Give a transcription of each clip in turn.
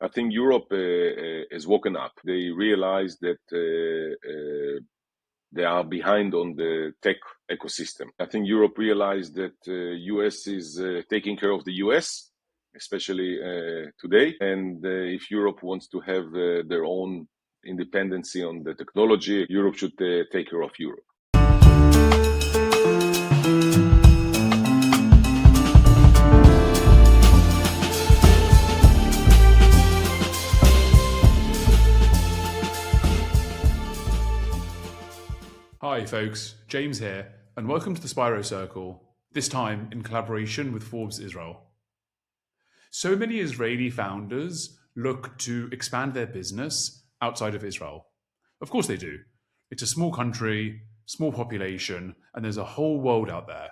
I think Europe has woken up. They realize that they are behind on the tech ecosystem. I think Europe realized that US is taking care of the US, especially today. And if Europe wants to have their own independency on the technology, Europe should take care of Europe. Hi folks, James here, and welcome to the Spyro Circle, this time in collaboration with Forbes Israel. So many Israeli founders look to expand their business outside of Israel. Of course they do. It's a small country, small population, and there's a whole world out there.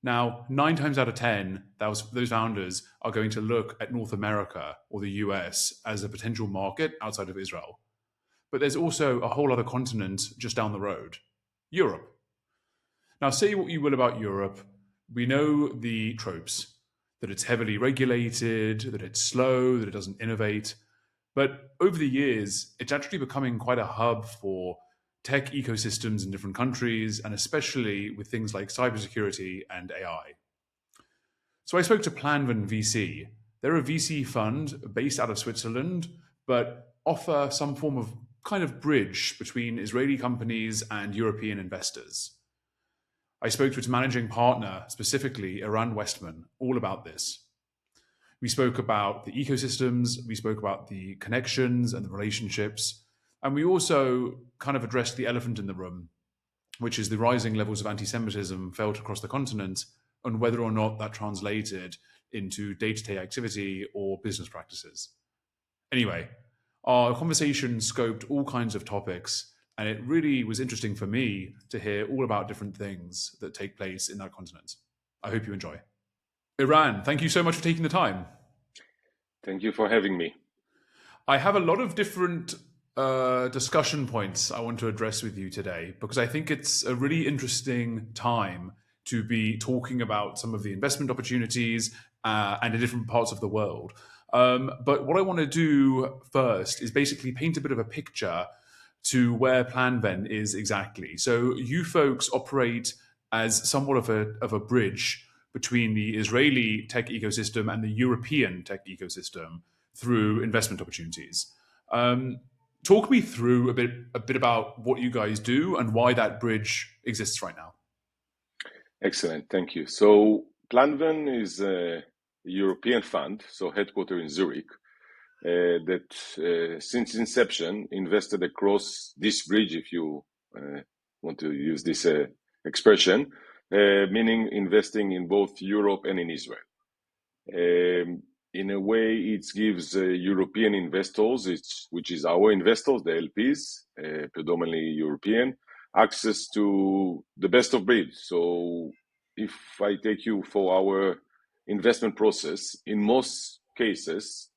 Now, 9 times out of 10, those founders are going to look at North America or the US as a potential market outside of Israel. But there's also a whole other continent just down the road, Europe. Now, say what you will about Europe, we know the tropes, that it's heavily regulated, that it's slow, that it doesn't innovate. But over the years, it's actually becoming quite a hub for tech ecosystems in different countries, and especially with things like cybersecurity and AI. So I spoke to Planven VC. They're a VC fund based out of Switzerland, but offer some form of kind of bridge between Israeli companies and European investors. I spoke to its managing partner, specifically Eran Westman, all about this. We spoke about the ecosystems, we spoke about the connections and the relationships, and we also kind of addressed the elephant in the room, which is the rising levels of anti-Semitism felt across the continent and whether or not that translated into day-to-day activity or business practices. Anyway, our conversation scoped all kinds of topics, and it really was interesting for me to hear all about different things that take place in that continent. I hope you enjoy. Eran, thank you so much for taking the time. Thank you for having me. I have a lot of different discussion points I want to address with you today, because I think it's a really interesting time to be talking about some of the investment opportunities and in different parts of the world. But what I want to do first is basically paint a bit of a picture to where Planven is exactly. So you folks operate as somewhat of a bridge between the Israeli tech ecosystem and the European tech ecosystem through investment opportunities. Talk me through a bit about what you guys do and why that bridge exists right now. Excellent, thank you. So Planven is a European fund, so headquartered in Zurich, that since inception invested across this bridge, if you want to use this expression, meaning investing in both Europe and in Israel. In a way, it gives European investors, which is our investors, the LPs, predominantly European, access to the best of breed. So if I take you for our investment process, in most cases,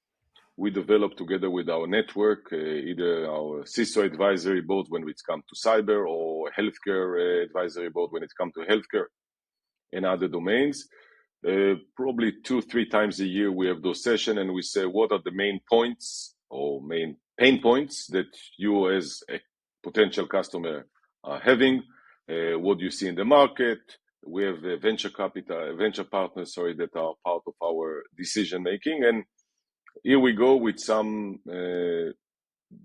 we develop together with our network, either our CISO advisory board when it comes to cyber or healthcare advisory board when it comes to healthcare and other domains. Probably 2-3 times a year we have those sessions and we say what are the main points or main pain points that you as a potential customer are having, what do you see in the market. We have venture partners that are part of our decision making, and here we go with some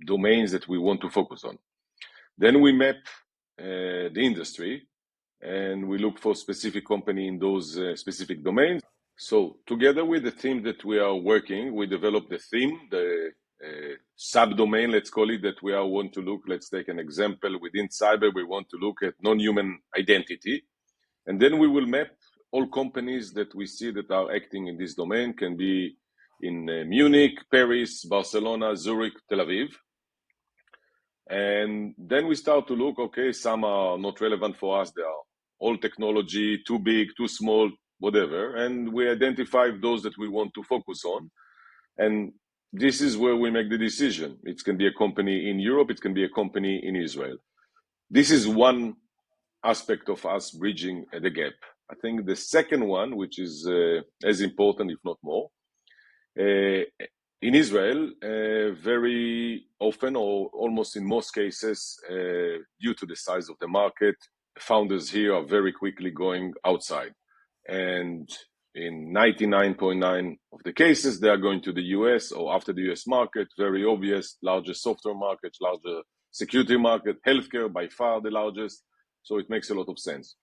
domains that we want to focus on. Then we map the industry and we look for specific company in those specific domains. So together with the team that we are working, we develop the theme, the subdomain, let's call it, that we are want to look. Let's take an example. Within cyber, we want to look at non-human identity. And then we will map all companies that we see that are acting in this domain, can be in Munich, Paris, Barcelona, Zurich, Tel Aviv. And then we start to look, okay, some are not relevant for us. They are all technology, too big, too small, whatever. And we identify those that we want to focus on. And this is where we make the decision. It can be a company in Europe. It can be a company in Israel. This is one aspect of us bridging the gap. I think the second one, which is as important, if not more, in Israel, very often, or almost in most cases, due to the size of the market, founders here are very quickly going outside. And in 99.9 of the cases, they are going to the US or after the US market, very obvious, larger software market, larger security market, healthcare by far the largest. So it makes a lot of sense.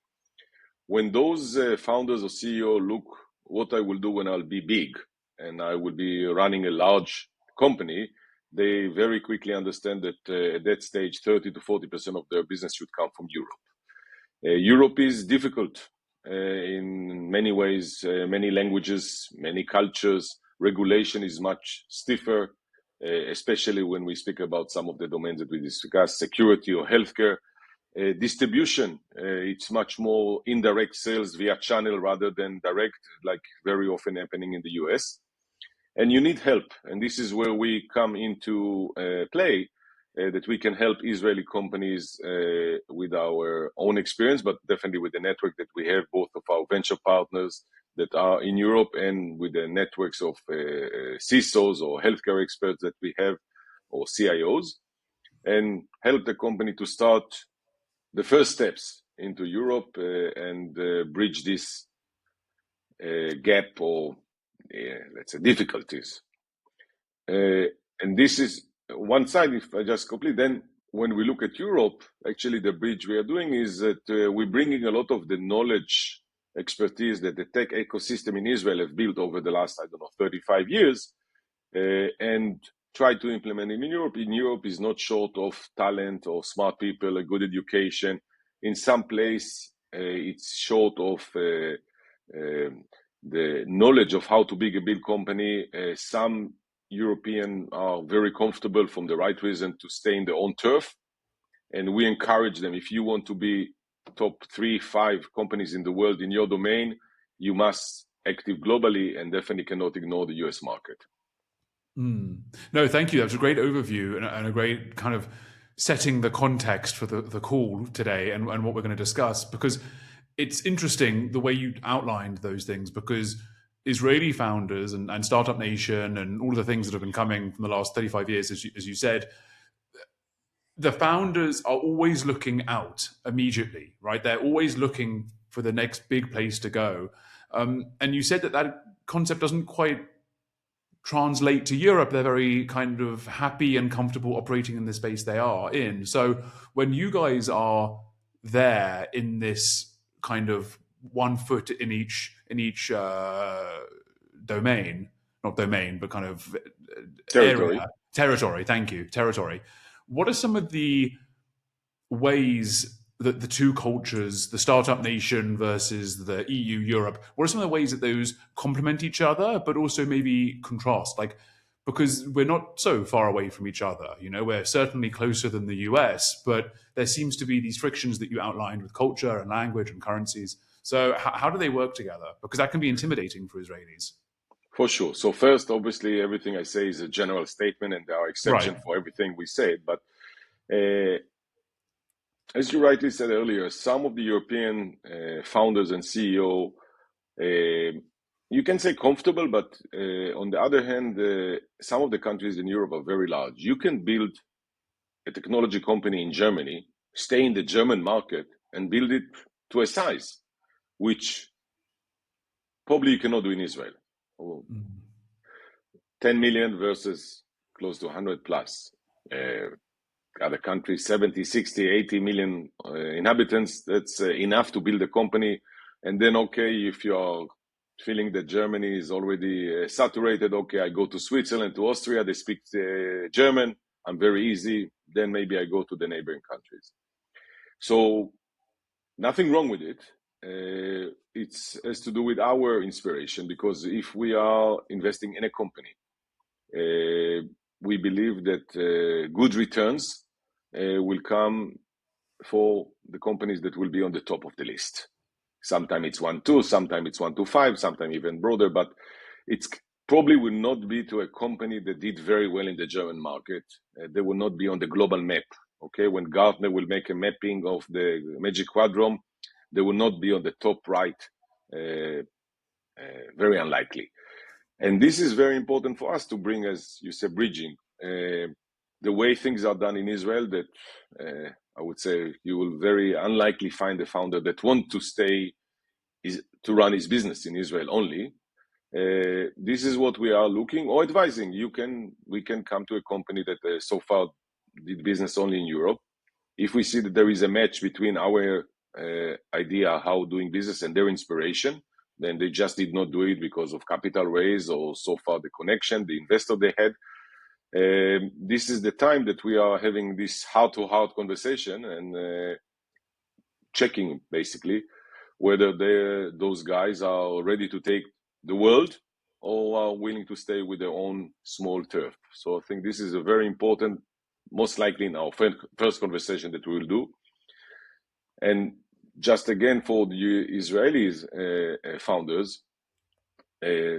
When those founders or CEO look what I will do when I'll be big and I will be running a large company, they very quickly understand that at that stage, 30 to 40% of their business should come from Europe. Europe is difficult in many ways, many languages, many cultures. Regulation is much stiffer, especially when we speak about some of the domains that we discussed, security or healthcare. Distribution, it's much more indirect sales via channel rather than direct, like very often happening in the US. And you need help. And this is where we come into play, that we can help Israeli companies with our own experience, but definitely with the network that we have, both of our venture partners that are in Europe and with the networks of CISOs or healthcare experts that we have, or CIOs, and help the company to start the first steps into Europe and bridge this gap or, let's say, difficulties. And this is one side. If I just complete, then when we look at Europe, actually the bridge we are doing is that we're bringing a lot of the knowledge, expertise that the tech ecosystem in Israel have built over the last, 35 years, and try to implement it in Europe. In Europe is not short of talent or smart people, a good education. In some place, it's short of the knowledge of how to build a big company. Some European are very comfortable from the right reason to stay in their own turf. And we encourage them, if you want to be top 3, 5 companies in the world in your domain, you must active globally and definitely cannot ignore the US market. No, thank you. That was a great overview and a great kind of setting the context for the call today and what we're going to discuss, because it's interesting the way you outlined those things, because Israeli founders and Startup Nation and all of the things that have been coming from the last 35 years, as you said, the founders are always looking out immediately, right? They're always looking for the next big place to go. And you said that concept doesn't quite translate to Europe. They're very kind of happy and comfortable operating in the space they are in. So when you guys are there in this kind of 1 foot in each domain, not domain, but kind of territory. Thank you, territory. What are some of the ways that the two cultures, the startup nation versus the EU, Europe, what are some of the ways that those complement each other, but also maybe contrast? Like, because we're not so far away from each other, we're certainly closer than the US, but there seems to be these frictions that you outlined with culture and language and currencies. So how do they work together? Because that can be intimidating for Israelis. For sure. So first, obviously, everything I say is a general statement and there are exceptions for everything we said. But as you rightly said earlier, some of the European founders and CEO, you can say comfortable, but on the other hand, some of the countries in Europe are very large. You can build a technology company in Germany, stay in the German market and build it to a size, which probably you cannot do in Israel. 10 million versus close to 100 plus. Other countries, 70, 60, 80 million inhabitants, that's enough to build a company. And then, okay, if you are feeling that Germany is already saturated, okay, I go to Switzerland, to Austria, they speak German, I'm very easy, then maybe I go to the neighboring countries. So nothing wrong with it. It has to do with our inspiration, because if we are investing in a company, we believe that good returns will come for the companies that will be on the top of the list. Sometimes it's 1, 2, sometimes it's 1 to 5, sometimes even broader, but it's probably will not be to a company that did very well in the German market. They will not be on the global map. Okay, when Gartner will make a mapping of the Magic Quadrant, they will not be on the top right. Very unlikely. And this is very important for us to bring, as you said, bridging. The way things are done in Israel, that I would say you will very unlikely find a founder that want to stay to run his business in Israel only. This is what we are looking or advising. We can come to a company that so far did business only in Europe. If we see that there is a match between our idea how doing business and their inspiration, then they just did not do it because of capital raise or so far the connection, the investor they had. This is the time that we are having this heart-to-heart conversation and checking basically whether those guys are ready to take the world or are willing to stay with their own small turf. So I think this is a very important, most likely in our first conversation that we will do. And just again for the Israelis founders,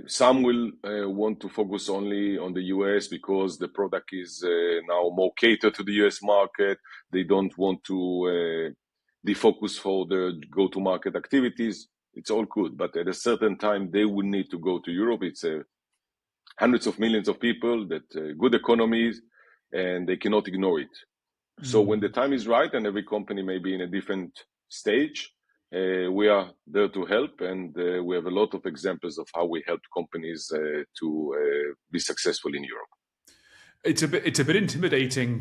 some will want to focus only on the US because the product is now more catered to the US market. They don't want to defocus for the go-to-market activities. It's all good, but at a certain time they will need to go to Europe. It's hundreds of millions of people, that good economies, and they cannot ignore it. So when the time is right, and every company may be in a different stage, we are there to help, and we have a lot of examples of how we help companies to be successful in Europe. It's a bit intimidating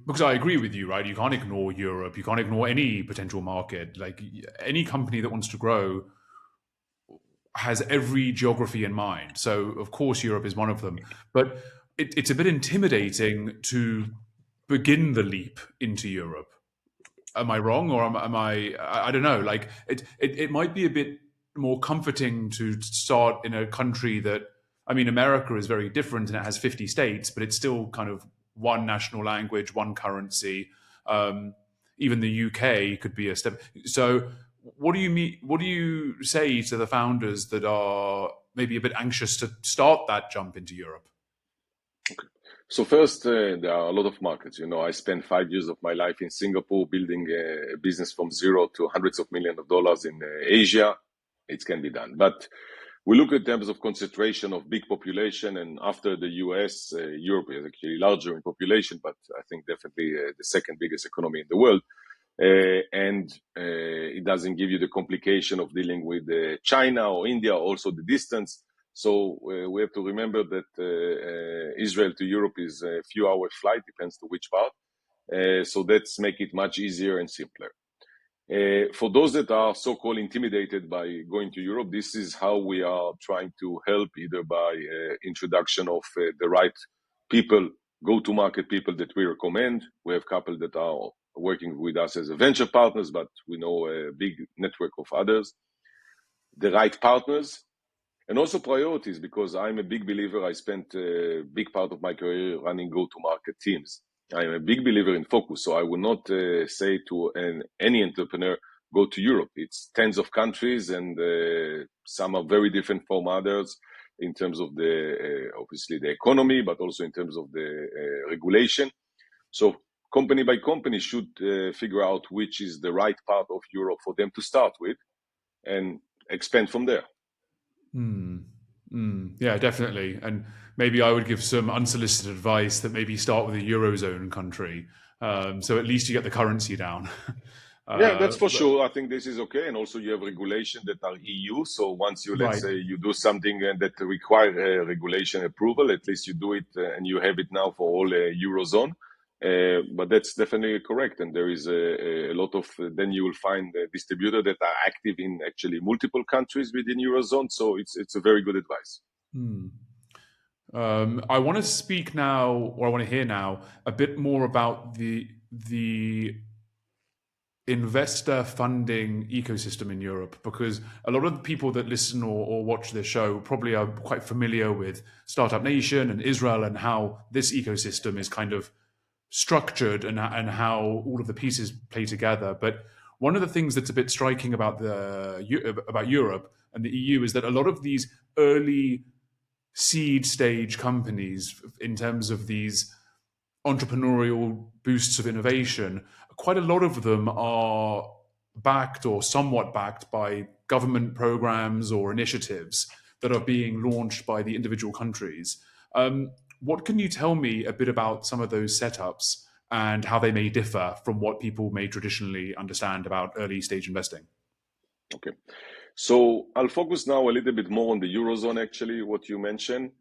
because I agree with you, right? You can't ignore Europe. You can't ignore any potential market. Like any company that wants to grow has every geography in mind. So of course Europe is one of them. But it's a bit intimidating to begin the leap into Europe. Am I wrong, or am I? I don't know. Like it might be a bit more comforting to start in a country that, I mean, America is very different and it has 50 states, but it's still kind of one national language, one currency. Even the UK could be a step. So what do you mean? What do you say to the founders that are maybe a bit anxious to start that jump into Europe? Okay. So first, there are a lot of markets. I spent 5 years of my life in Singapore building a business from zero to hundreds of millions of dollars in Asia. It can be done. But we look in terms of concentration of big population, and after the US, Europe is actually larger in population, but I think definitely the second biggest economy in the world. And it doesn't give you the complication of dealing with China or India, also the distance. So we have to remember that Israel to Europe is a few hours flight, depends to which part. So that's make it much easier and simpler. For those that are so-called intimidated by going to Europe, this is how we are trying to help, either by introduction of the right people, go-to-market people that we recommend. We have a couple that are working with us as a venture partners, but we know a big network of others. The right partners, and also priorities, because I'm a big believer. I spent a big part of my career running go-to-market teams. I'm a big believer in focus, so I will not say to any entrepreneur, go to Europe. It's tens of countries, and some are very different from others in terms of the obviously the economy, but also in terms of the regulation. So company by company should figure out which is the right part of Europe for them to start with and expand from there. Yeah, definitely. And maybe I would give some unsolicited advice that maybe start with a Eurozone country. So at least you get the currency down. Yeah, that's for sure. I think this is okay. And also you have regulation that are EU. So once you, let's say, you do something that require regulation approval, at least you do it and you have it now for all Eurozone. But that's definitely correct. And there is a lot of, then you will find distributors that are active in actually multiple countries within Eurozone. So it's a very good advice. I want to speak now, or I want to hear now, a bit more about the investor funding ecosystem in Europe, because a lot of the people that listen or watch this show probably are quite familiar with Startup Nation and Israel and how this ecosystem is kind of structured and how all of the pieces play together. But one of the things that's a bit striking about Europe and the EU is that a lot of these early seed stage companies, in terms of these entrepreneurial boosts of innovation, quite a lot of them are backed or somewhat backed by government programs or initiatives. that are being launched by the individual countries. What can you tell me a bit about some of those setups and how they may differ from what people may traditionally understand about early stage investing? Okay. So I'll focus now a little bit more on the Eurozone, actually, what you mentioned,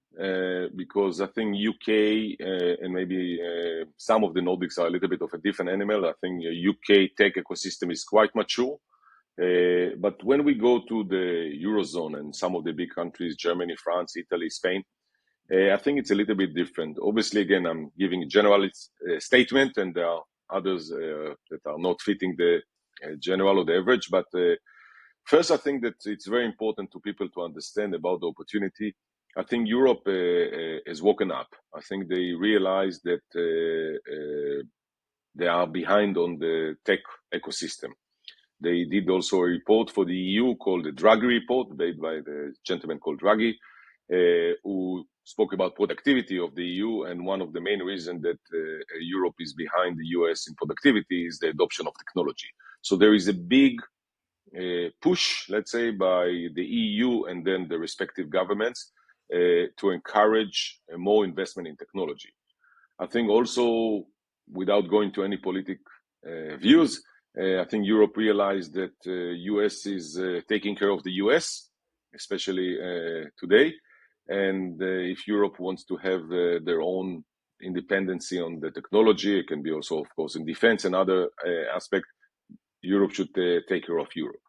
because I think UK and maybe some of the Nordics are a little bit of a different animal. I think UK tech ecosystem is quite mature. But when we go to the Eurozone and some of the big countries, Germany, France, Italy, Spain, I think it's a little bit different. Obviously, again, I'm giving a general statement, and there are others that are not fitting the general or the average. But first, I think that it's very important to people to understand about the opportunity. I think Europe has woken up. I think they realize that they are behind on the tech ecosystem. They did also a report for the EU called the Draghi report, made by the gentleman called Draghi, who spoke about productivity of the EU. And one of the main reasons that Europe is behind the US in productivity is the adoption of technology. So there is a big push, let's say, by the EU and then the respective governments to encourage more investment in technology. I think also, without going to any political views, I think Europe realized that US is taking care of the US, especially today. And if Europe wants to have their own independency on the technology, it can be also, of course, in defense and other aspects, Europe should take care of Europe.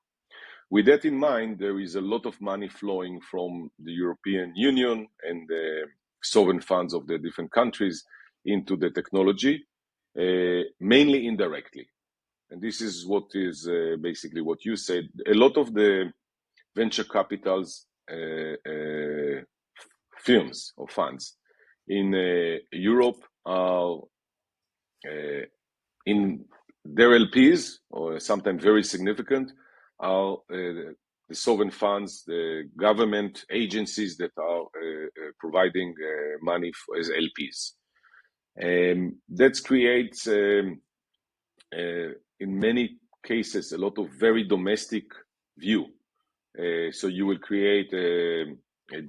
With that in mind, there is a lot of money flowing from the European Union and the sovereign funds of the different countries into the technology, mainly indirectly. And this is what is basically what you said. A lot of the venture capitals firms or funds in Europe are in their LPs, or sometimes very significant, are the sovereign funds, the government agencies that are providing money as LPs. That creates, in many cases, a lot of very domestic view. So you will create a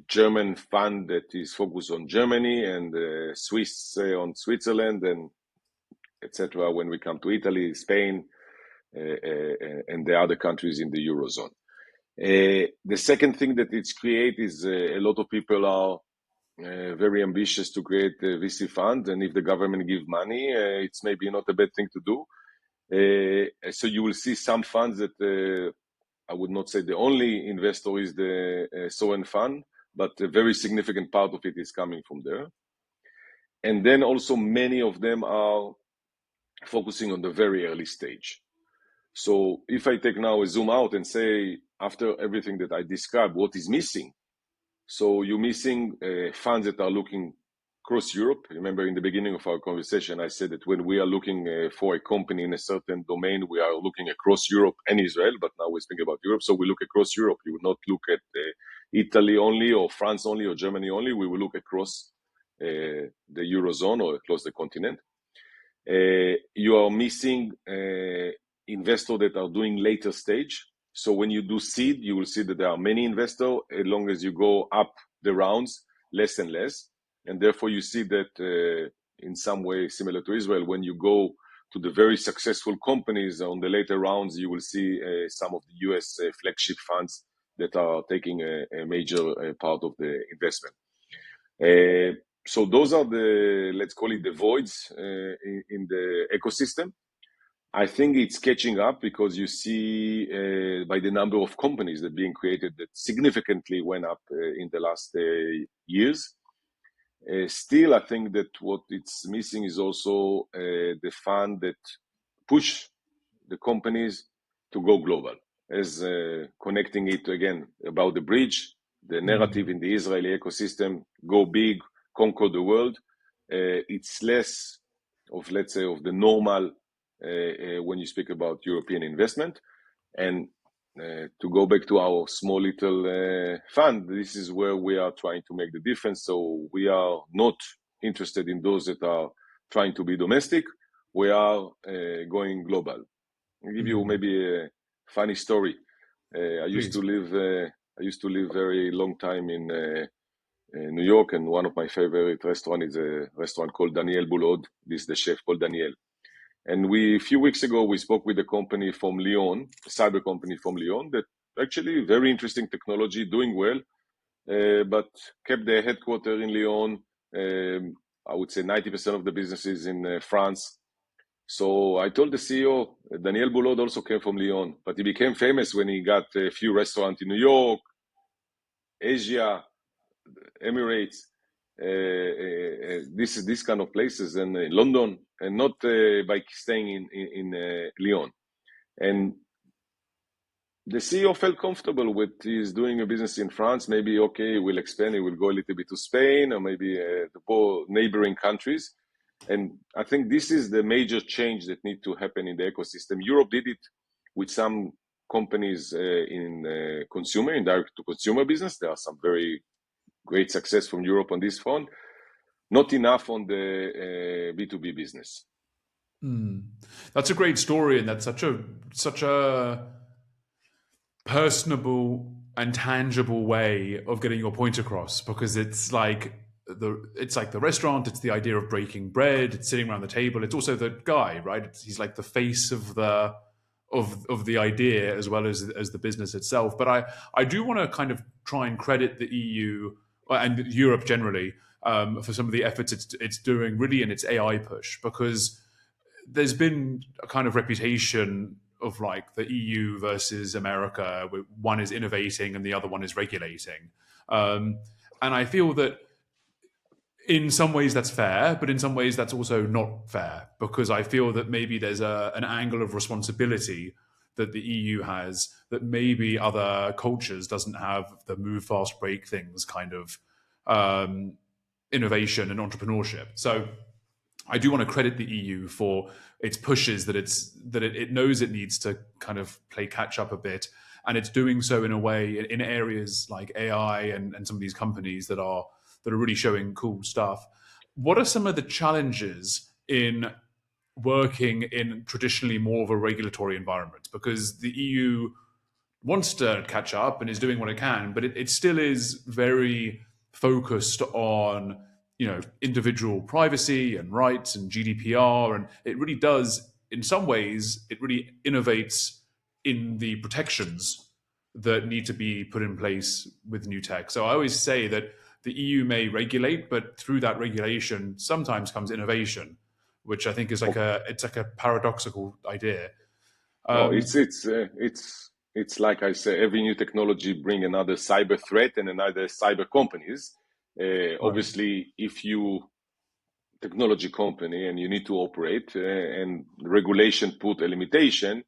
German fund that is focused on Germany, and Swiss on Switzerland, and etc. When we come to Italy, Spain, and the other countries in the Eurozone. The second thing that it's create is a lot of people are very ambitious to create a VC fund, and if the government give money, it's maybe not a bad thing to do. So you will see some funds that I would not say the only investor is the sovereign fund, but a very significant part of it is coming from there. And then also many of them are focusing on the very early stage. So if I take now a zoom out and say, after everything that I described, what is missing? So you're missing funds that are looking across Europe. Remember, in the beginning of our conversation, I said that when we are looking for a company in a certain domain, we are looking across Europe and Israel, but now we're speaking about Europe. So we look across Europe. You will not look at Italy only, or France only, or Germany only. We will look across the Eurozone or across the continent. You are missing investors that are doing later stage. So when you do seed, you will see that there are many investors. As long as you go up the rounds, less and less. And therefore, you see that in some way similar to Israel, when you go to the very successful companies on the later rounds, you will see some of the US flagship funds that are taking a major part of the investment. So those are the, let's call it the voids in the ecosystem. I think it's catching up because you see by the number of companies that are being created that significantly went up in the last years. Still, I think that what it's missing is also the fund that push the companies to go global, as connecting it again about the bridge, the narrative in the Israeli ecosystem, go big, conquer the world. It's less of, let's say, of the normal when you speak about European investment. And to go back to our small little fund, this is where we are trying to make the difference. So we are not interested in those that are trying to be domestic. We are going global. I'll give you maybe a funny story. I used to live I used to live very long time in New York, and one of my favorite restaurants is a restaurant called Daniel Boulod. This is the chef called Daniel. And a few weeks ago, we spoke with a company from Lyon, a cyber company from Lyon, that actually very interesting technology, doing well, but kept their headquarters in Lyon. I would say 90% of the businesses in France. So I told the CEO, Daniel Boulod also came from Lyon, but he became famous when he got a few restaurants in New York, Asia, Emirates, this kind of places, and London, and not by staying in Lyon. And the CEO felt comfortable with he's doing a business in France. Maybe okay, we'll expand. He will go a little bit to Spain or maybe the poor neighboring countries. And I think this is the major change that needs to happen in the ecosystem. Europe did it with some companies in consumer, in direct to consumer business. There are some very great success from Europe on this front. Not enough on the B2B business. That's a great story, and that's such a personable and tangible way of getting your point across, because it's like the restaurant, it's the idea of breaking bread, it's sitting around the table, it's also the guy, right? He's like the face of the idea as well as the business itself. But I do want to kind of try and credit the EU and Europe generally for some of the efforts it's doing really in its AI push, because there's been a kind of reputation of like the EU versus America, where one is innovating and the other one is regulating. And I feel that in some ways that's fair, but in some ways that's also not fair, because I feel that maybe there's an angle of responsibility that the EU has that maybe other cultures doesn't have, the move fast, break things kind of innovation and entrepreneurship. So I do want to credit the EU for its pushes, that it knows it needs to kind of play catch up a bit, and it's doing so in a way in areas like AI and some of these companies that are really showing cool stuff. What are some of the challenges in working in traditionally more of a regulatory environment? Because the EU wants to catch up and is doing what it can, but it still is very focused on individual privacy and rights and GDPR, and it really does, in some ways, it really innovates in the protections that need to be put in place with new tech. So I always say that the EU may regulate, but through that regulation sometimes comes innovation, which I think is like a paradoxical idea. No, it's like I say, every new technology bring another cyber threat and another cyber companies. Obviously, if you technology company and you need to operate and regulation put a limitation,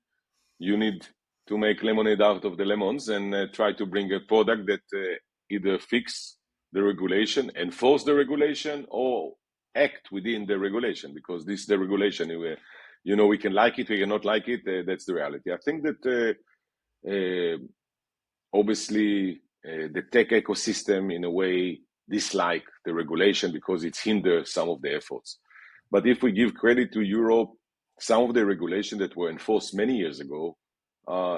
you need to make lemonade out of the lemons and try to bring a product that either fix the regulation, enforce the regulation, or act within the regulation, because this is the regulation. We can like it, we cannot like it. That's the reality. I think that obviously the tech ecosystem in a way dislike the regulation because it hinders some of the efforts. But if we give credit to Europe, some of the regulation that were enforced many years ago,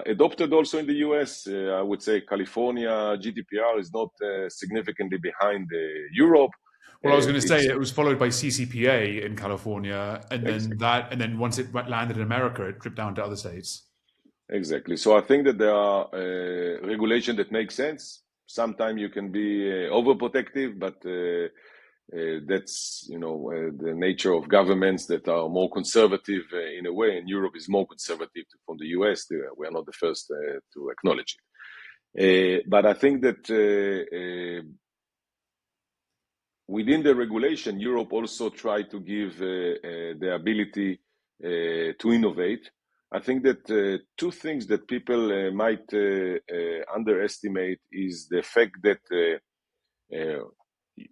adopted also in the US. I would say California GDPR is not significantly behind Europe. Well, I was going to say it was followed by CCPA in California, and then Exactly. and then once it landed in America, it dripped down to other states. Exactly. So I think that there are regulation that makes sense. Sometimes you can be overprotective, but that's the nature of governments that are more conservative in a way, and Europe is more conservative from the US. We are not the first to acknowledge it. But I think that within the regulation, Europe also tried to give the ability to innovate. I think that two things that people might underestimate is the fact that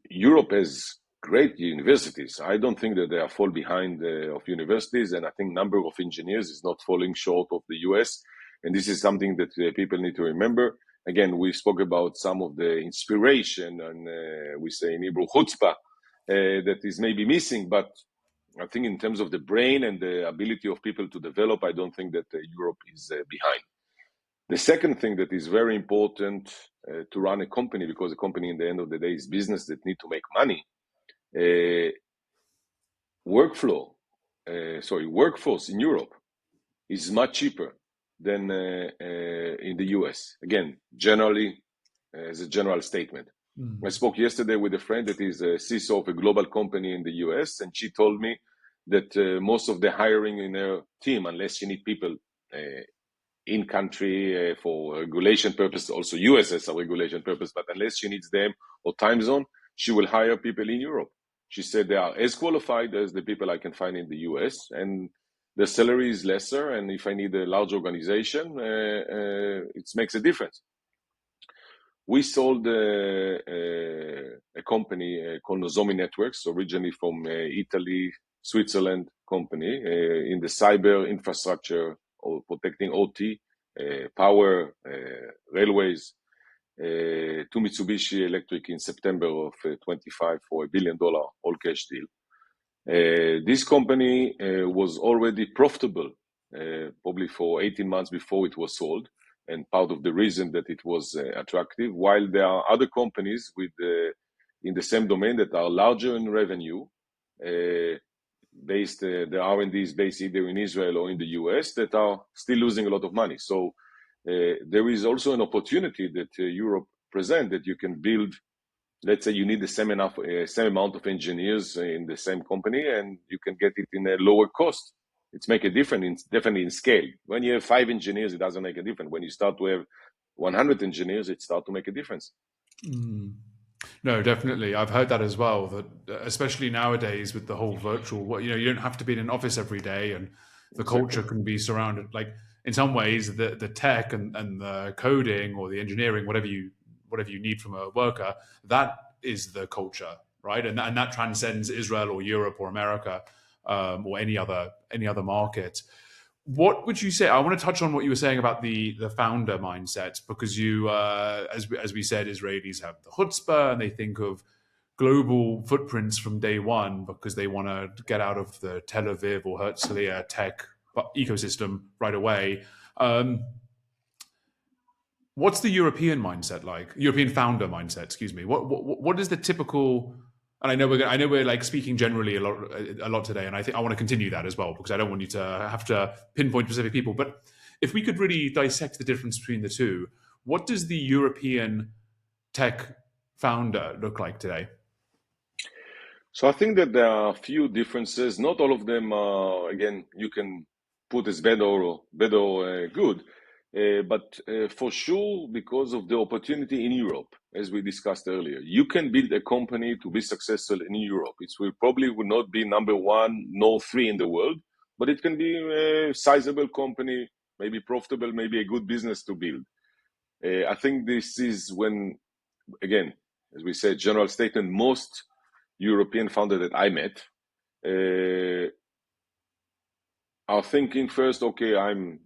Europe has great universities. I don't think that they are fall behind of universities, and I think number of engineers is not falling short of the US. And this is something that people need to remember. Again, we spoke about some of the inspiration, and we say in Hebrew chutzpah that is maybe missing, but I think in terms of the brain and the ability of people to develop, I don't think that Europe is behind. The second thing that is very important to run a company, because a company in the end of the day is business that need to make money. Workforce in Europe is much cheaper than in the US. Again, generally, as a general statement. I spoke yesterday with a friend that is a CISO of a global company in the US, and she told me that most of the hiring in her team, unless you need people in country for regulation purpose, also US has a regulation purpose, but unless she needs them or time zone, she will hire people in Europe. She said they are as qualified as the people I can find in the US, and the salary is lesser. And if I need a large organization, it makes a difference. We sold a company called Nozomi Networks, originally from Italy, Switzerland company in the cyber infrastructure or protecting OT, power, railways, to Mitsubishi Electric in September of 25 for $1 billion all cash deal. This company was already profitable probably for 18 months before it was sold, and part of the reason that it was attractive, while there are other companies with in the same domain that are larger in revenue, based the R&D is based either in Israel or in the US, that are still losing a lot of money. So there is also an opportunity that Europe present, that you can build. Let's say you need the same amount of engineers in the same company, and you can get it in a lower cost. It's make a difference, definitely in scale. When you have 5 engineers, it doesn't make a difference. When you start to have 100 engineers, it starts to make a difference. No, definitely. I've heard that as well, that especially nowadays with the whole virtual, you don't have to be in an office every day, and the culture can be surrounded. Like in some ways, the tech and the coding or the engineering, whatever you need from a worker, that is the culture, right? And that transcends Israel or Europe or America or any other market. What would you say? I want to touch on what you were saying about the founder mindset, because you, as we said, Israelis have the chutzpah and they think of global footprints from day one because they want to get out of the Tel Aviv or Herzliya tech ecosystem right away. What's the European mindset like? European founder mindset, excuse me. What is the typical? And I know we're like speaking generally a lot today, and I think I want to continue that as well, because I don't want you to have to pinpoint specific people. But if we could really dissect the difference between the two, what does the European tech founder look like today? So I think that there are a few differences. Not all of them are, again, you can put as bad or good. But for sure, because of the opportunity in Europe, as we discussed earlier, you can build a company to be successful in Europe. It will probably not be number 1 nor 3 in the world, but it can be a sizable company, maybe profitable, maybe a good business to build. I think this is when, again, as we said, general statement, most European founder that I met are thinking first, okay,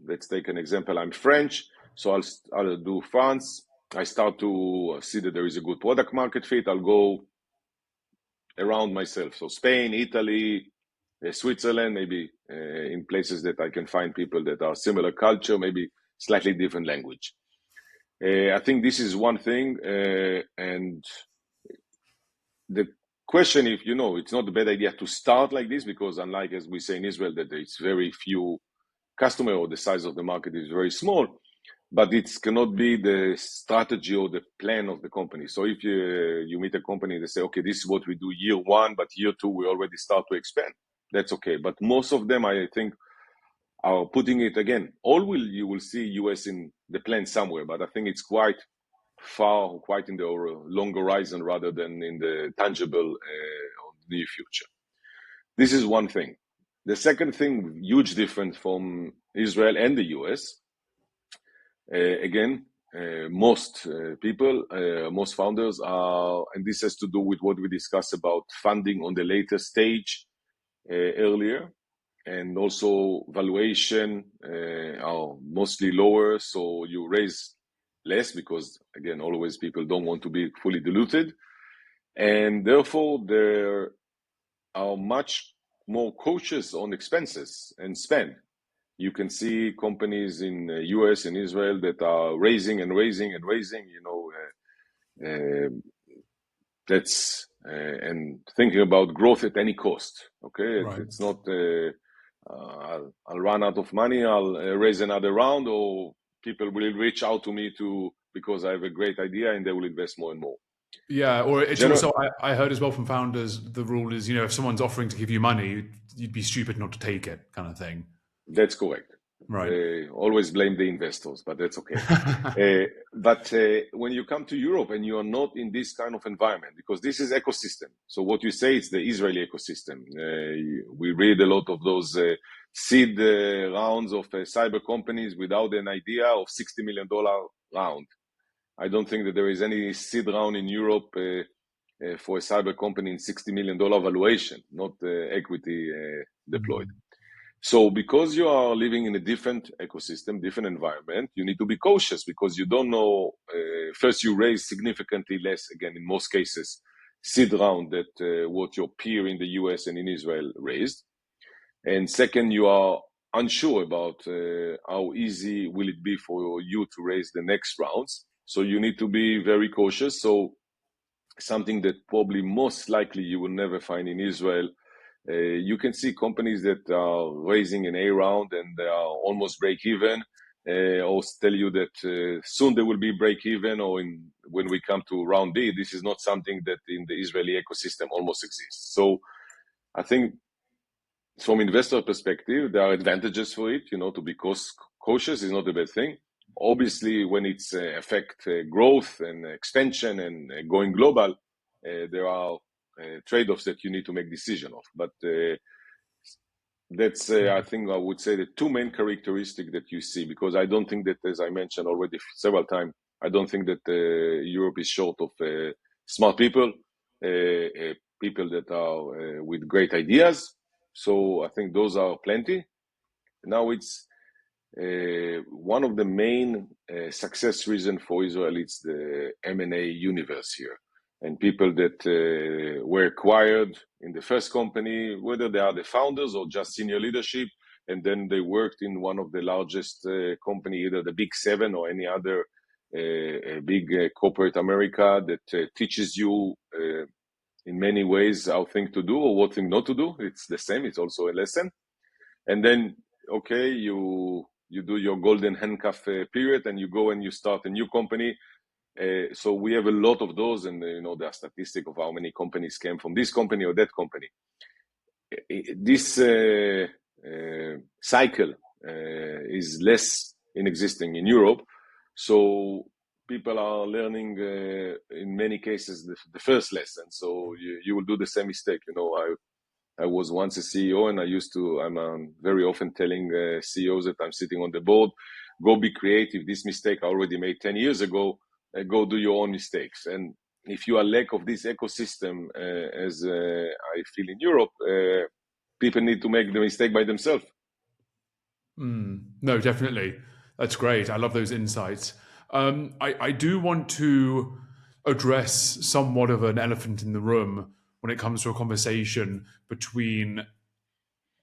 let's take an example, I'm French, so I'll do France. I start to see that there is a good product market fit. I'll go around myself. So Spain, Italy, Switzerland, maybe in places that I can find people that are similar culture, maybe slightly different language. I think this is one thing. And the question, if it's not a bad idea to start like this, because unlike, as we say in Israel, that it's very few customer or the size of the market is very small, but it cannot be the strategy or the plan of the company. So if you meet a company, they say, okay, this is what we do year 1, but year 2, we already start to expand. That's okay. But most of them, I think, are putting it again. You will see US in the plan somewhere, but I think it's quite far, quite in the long horizon rather than in the tangible near future. This is one thing. The second thing, huge difference from Israel and the US. Again, most people, most founders are, and this has to do with what we discussed about funding on the later stage earlier, and also valuation are mostly lower, so you raise less because, again, always people don't want to be fully diluted, and therefore there are much more cautious on expenses and spend. You can see companies in US and Israel that are raising and raising and raising, that's and thinking about growth at any cost. Okay, Right. it's not I'll run out of money, I'll raise another round, or people will reach out to me because I have a great idea and they will invest more and more. Yeah, or it's General, also I heard as well from founders the rule is if someone's offering to give you money, you'd be stupid not to take it, kind of thing. that's correct. Right. Always blame the investors, but that's okay. But when you come to Europe and you are not in this kind of environment, because this is ecosystem. So what you say is the Israeli ecosystem. We read a lot of those seed rounds of cyber companies without an idea of $60 million round. I don't think that there is any seed round in Europe for a cyber company in $60 million valuation, not equity deployed. So because you are living in a different ecosystem, different environment, you need to be cautious because you don't know. First, you raise significantly less, again, in most cases, seed round that what your peer in the US and in Israel raised. And second, you are unsure about how easy will it be for you to raise the next rounds. So you need to be very cautious. So something that probably most likely you will never find in Israel. You can see companies that are raising an A round and they are almost break even, or tell you that soon they will be break even, or when we come to round B, this is not something that in the Israeli ecosystem almost exists. So I think from investor perspective, there are advantages for it. To be cautious is not a bad thing. Obviously, when it's affect growth and expansion and going global, there are trade-offs that you need to make decision of. But that's, I think, I would say the two main characteristics that you see, because I don't think that, as I mentioned already several times, I don't think that Europe is short of smart people, people that are with great ideas. So I think those are plenty. Now it's one of the main success reason for Israel. It's the M&A universe here, and people that were acquired in the first company, whether they are the founders or just senior leadership, and then they worked in one of the largest company, either the Big Seven or any other big corporate America that teaches you in many ways how thing to do or what thing not to do. It's the same. It's also a lesson. And then, okay, you do your golden handcuff period and you go and you start a new company. So we have a lot of those, and there are statistics of how many companies came from this company or that company. This cycle is less in existing in Europe. So people are learning in many cases the first lesson. So you will do the same mistake. I was once a CEO, and I'm very often telling CEOs that I'm sitting on the board, go be creative. This mistake I already made 10 years ago. Go do your own mistakes. And if you are lack of this ecosystem, as I feel in Europe, people need to make the mistake by themselves. No, definitely. That's great. I love those insights. I do want to address somewhat of an elephant in the room when it comes to a conversation between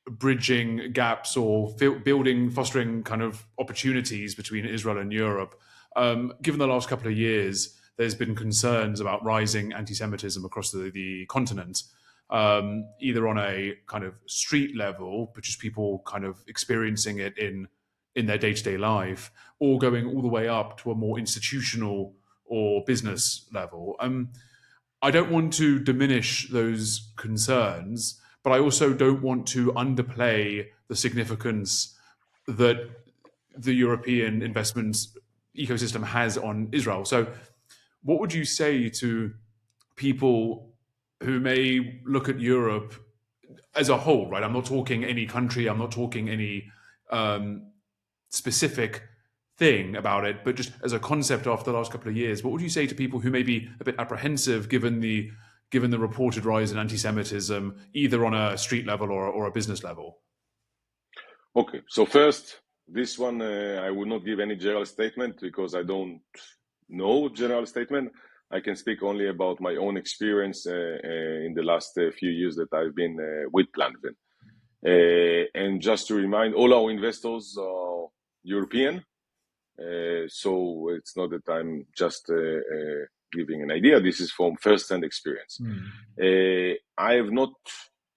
bridging gaps or fostering kind of opportunities between Israel and Europe. Given the last couple of years, there's been concerns about rising anti-Semitism across the continent, either on a kind of street level, but just people kind of experiencing it in their day-to-day life, or going all the way up to a more institutional or business level. I don't want to diminish those concerns, but I also don't want to underplay the significance that the European investments ecosystem has on Israel. So, what would you say to people who may look at Europe as a whole, right? I'm not talking any country, I'm not talking any specific thing about it, but just as a concept after the last couple of years, what would you say to people who may be a bit apprehensive given the reported rise in anti-Semitism, either on a street level or a business level? Okay, so first, this one, I will not give any general statement because I don't know general statement. I can speak only about my own experience in the last few years that I've been with Planvin. And just to remind, all our investors are European. So it's not that I'm just giving an idea. This is from first-hand experience. I have not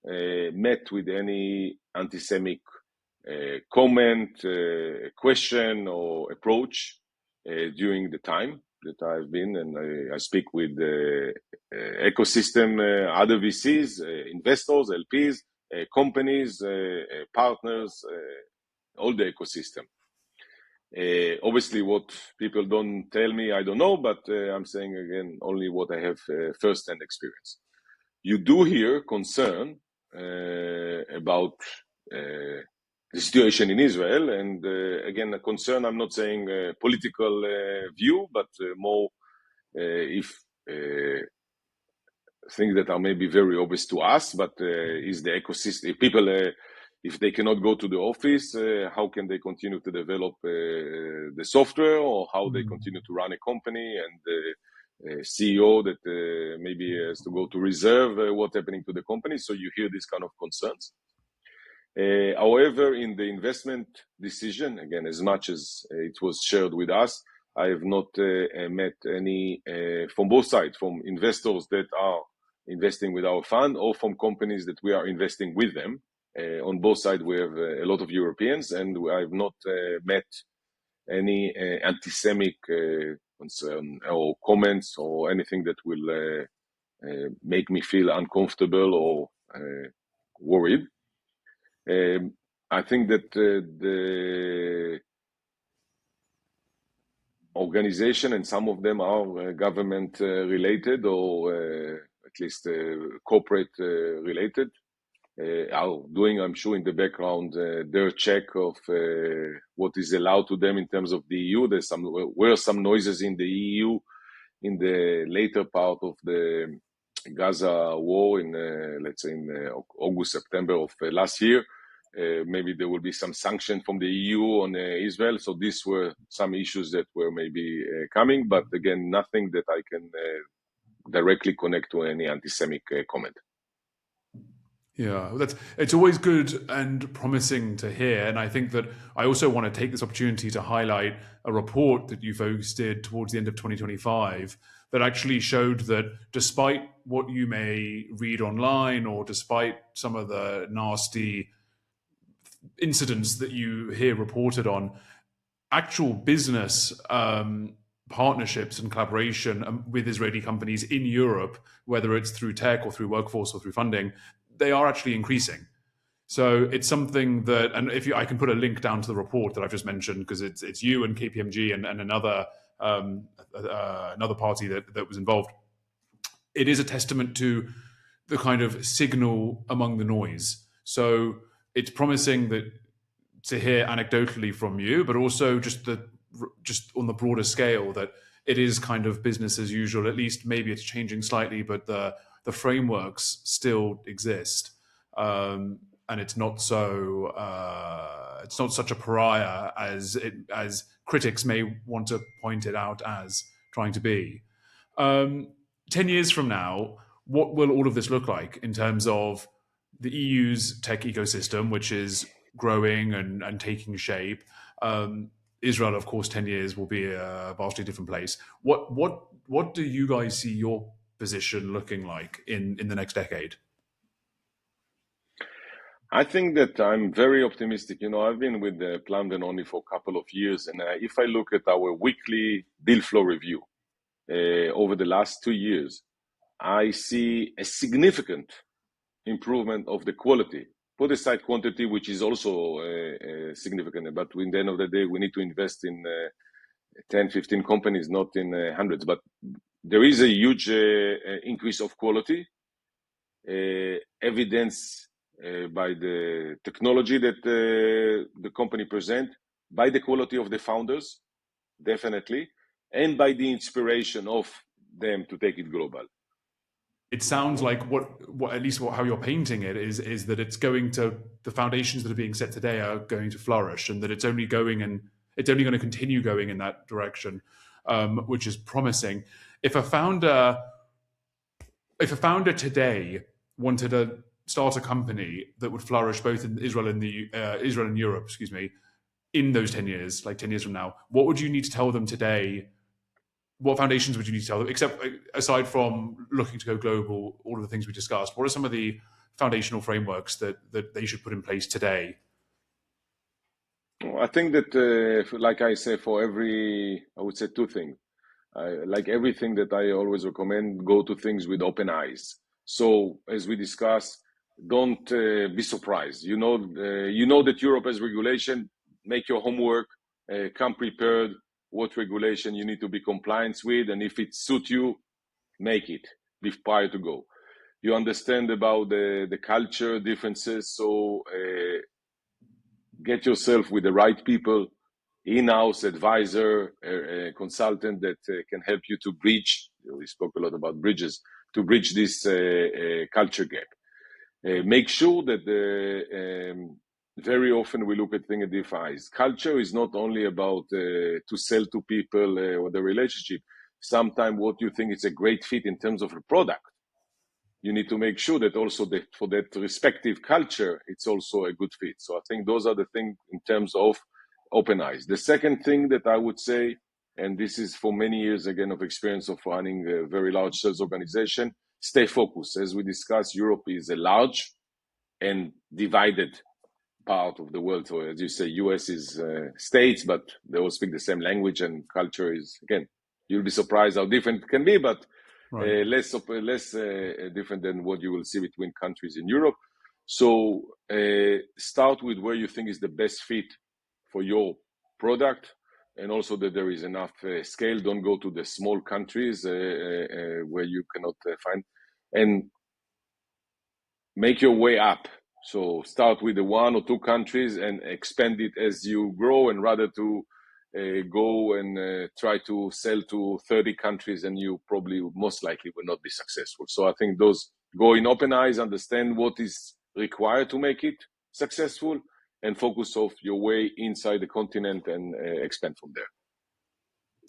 met with any anti-Semitic comment, question, or approach during the time that I've been, and I speak with ecosystem, other VCs, investors, LPs, companies, partners, all the ecosystem. Obviously, what people don't tell me, I don't know, but I'm saying again only what I have first-hand experience. You do hear concern about the situation in Israel, and again, a concern. I'm not saying political view, but more if things that are maybe very obvious to us, but is the ecosystem. If people, if they cannot go to the office, how can they continue to develop the software, or how they continue to run a company, and CEO that maybe has to go to reserve what's happening to the company. So you hear these kind of concerns. However, in the investment decision, again, as much as it was shared with us, I have not met any from both sides, from investors that are investing with our fund, or from companies that we are investing with them. On both sides, we have a lot of Europeans, and I have not met any anti-Semitic concern or comments or anything that will make me feel uncomfortable or worried. I think that the organization, and some of them are government related, or at least corporate related, are doing, I'm sure, in the background their check of what is allowed to them in terms of the EU. Were some noises in the EU in the later part of the Gaza war, in let's say in August, September of last year. Maybe there will be some sanction from the EU on Israel. So these were some issues that were maybe coming, but again, nothing that I can directly connect to any anti-Semitic comment. Yeah, it's always good and promising to hear. And I think that I also want to take this opportunity to highlight a report that you folks did towards the end of 2025 that actually showed that despite what you may read online, or despite some of the nasty incidents that you hear reported on, actual business partnerships and collaboration with Israeli companies in Europe, whether it's through tech or through workforce or through funding, they are actually increasing. So it's something that, and I can put a link down to the report that I've just mentioned, because it's you and KPMG and another party that was involved. It is a testament to the kind of signal among the noise. So it's promising to hear anecdotally from you, but also just on the broader scale, that it is kind of business as usual. At least maybe it's changing slightly, but the frameworks still exist, and it's not so it's not such a pariah as critics may want to point it out as trying to be. 10 years from now, what will all of this look like in terms of the EU's tech ecosystem, which is growing and taking shape? Israel, of course, 10 years will be a vastly different place. What do you guys see your position looking like in the next decade? I think that I'm very optimistic. I've been with Plan only for a couple of years, and if I look at our weekly deal flow review over the last 2 years, I see a significant improvement of the quality. Put aside quantity, which is also significant, but in the end of the day, we need to invest in 10, 15 companies, not in hundreds. But there is a huge increase of quality, evidence by the technology that the company present, by the quality of the founders, definitely, and by the inspiration of them to take it global. It sounds like at least how you're painting it is that it's going to, the foundations that are being set today are going to flourish, and that it's only going to continue going in that direction, which is promising. If a founder today wanted to start a company that would flourish both in Israel and Israel and Europe, in those 10 years, like 10 years from now, what would you need to tell them today? What foundations would you need to tell them, except aside from looking to go global, all of the things we discussed? What are some of the foundational frameworks that they should put in place today? I think that, like I say, I would say two things. Like everything that I always recommend, go to things with open eyes. So as we discussed, don't be surprised. You know that Europe has regulation. Make your homework. Come prepared. What regulation you need to be compliant with, and if it suits you, make it prior to go. You understand about the culture differences, so get yourself with the right people, in-house advisor, consultant that can help you to bridge. We spoke a lot about bridges, to bridge this culture gap. Make sure that very often we look at things at different eyes. Culture is not only about to sell to people or the relationship. Sometimes what you think is a great fit in terms of a product, you need to make sure that also for that respective culture, it's also a good fit. So I think those are the things in terms of open eyes. The second thing that I would say, and this is for many years again of experience of running a very large sales organization, stay focused. As we discussed, Europe is a large and divided part of the world. So as you say, US is states, but they all speak the same language, and culture is, again, you'll be surprised how different it can be, but right. less different than what you will see between countries in Europe. So start with where you think is the best fit for your product, and also that there is enough scale. Don't go to the small countries where you cannot find, and make your way up. So start with the 1 or 2 countries and expand it as you grow, and rather to go and try to sell to 30 countries, and you probably most likely will not be successful. So I think those, go in open eyes, understand what is required to make it successful, and focus off your way inside the continent and expand from there.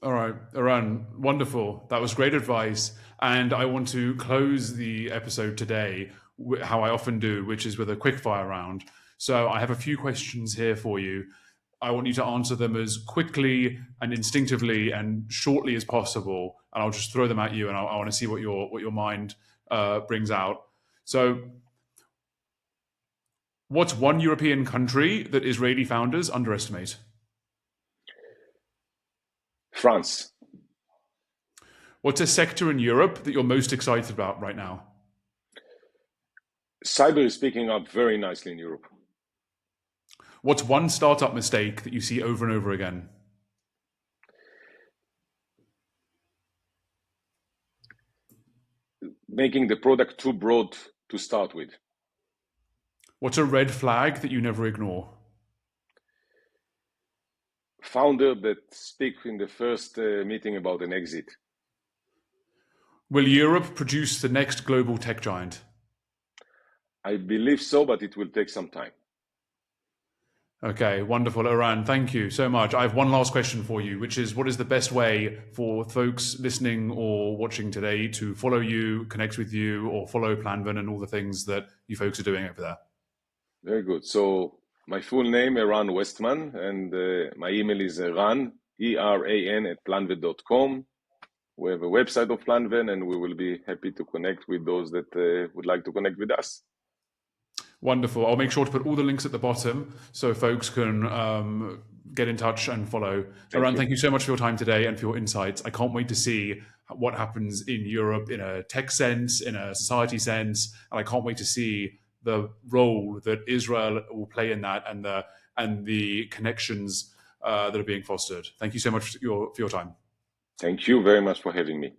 All right, Eran, wonderful. That was great advice. And I want to close the episode today how I often do, which is with a quick fire round. So I have a few questions here for you. I want you to answer them as quickly and instinctively and shortly as possible. And I'll just throw them at you, and I want to see what your mind brings out. So what's one European country that Israeli founders underestimate? France. What's a sector in Europe that you're most excited about right now? Cyber is picking up very nicely in Europe. What's one startup mistake that you see over and over again? Making the product too broad to start with. What's a red flag that you never ignore? Founder that speak in the first meeting about an exit. Will Europe produce the next global tech giant? I believe so, but it will take some time. Okay, wonderful. Eran, thank you so much. I have one last question for you, which is, what is the best way for folks listening or watching today to follow you, connect with you, or follow Planven and all the things that you folks are doing over there? Very good. So my full name, Eran Westman, and my email is Eran, ERAN @planven.com. We have a website of Planven, and we will be happy to connect with those that would like to connect with us. Wonderful. I'll make sure to put all the links at the bottom so folks can get in touch and follow. Eran, thank you so much for your time today and for your insights. I can't wait to see what happens in Europe in a tech sense, in a society sense, and I can't wait to see the role that Israel will play in that, and the connections that are being fostered. Thank you so much for your time. Thank you very much for having me.